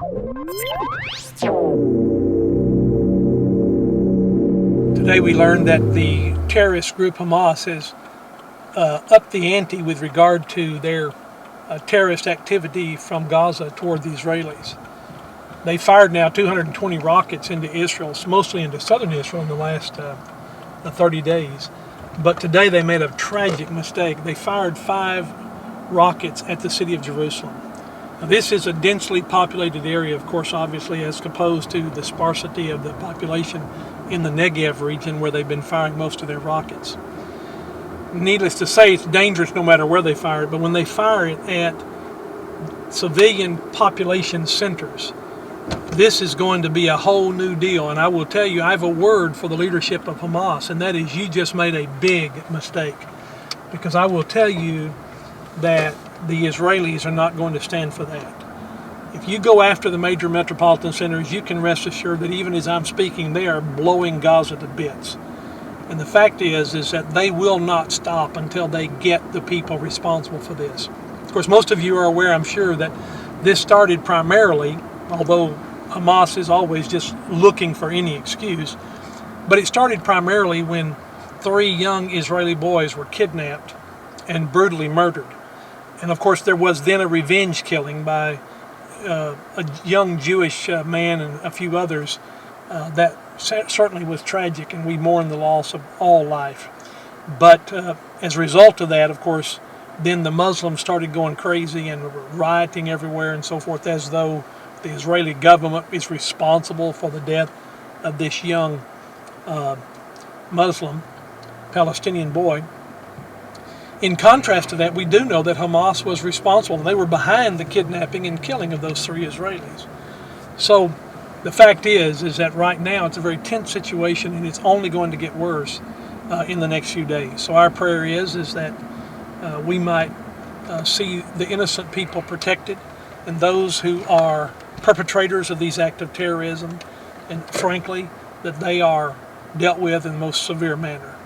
Today we learned that the terrorist group Hamas has upped the ante with regard to their terrorist activity from Gaza toward the Israelis. They fired now 220 rockets into Israel, mostly into southern Israel in the last 30 days. But today they made a tragic mistake. They fired 5 rockets at the city of Jerusalem. Now, this is a densely populated area, of course, obviously, as opposed to the sparsity of the population in the Negev region where they've been firing most of their rockets. Needless to say, it's dangerous no matter where they fire it, but when they fire it at civilian population centers, this is going to be a whole new deal. And I will tell you, I have a word for the leadership of Hamas, and that is you just made a big mistake. Because I will tell you that the Israelis are not going to stand for that. If you go after the major metropolitan centers, you can rest assured that even as I'm speaking, they are blowing Gaza to bits. And the fact is that they will not stop until they get the people responsible for this. Of course, most of you are aware, I'm sure, that this started primarily, although Hamas is always just looking for any excuse, but it started primarily when 3 young Israeli boys were kidnapped and brutally murdered. And of course, there was then a revenge killing by a young Jewish man and a few others that certainly was tragic, and we mourn the loss of all life. But as a result of that, of course, then the Muslims started going crazy and rioting everywhere and so forth, as though the Israeli government is responsible for the death of this young Muslim Palestinian boy. In contrast to that, we do know that Hamas was responsible. They were behind the kidnapping and killing of those 3 Israelis. So the fact is that right now it's a very tense situation, and it's only going to get worse in the next few days. So our prayer is that we might see the innocent people protected, and those who are perpetrators of these acts of terrorism, and frankly, that they are dealt with in the most severe manner.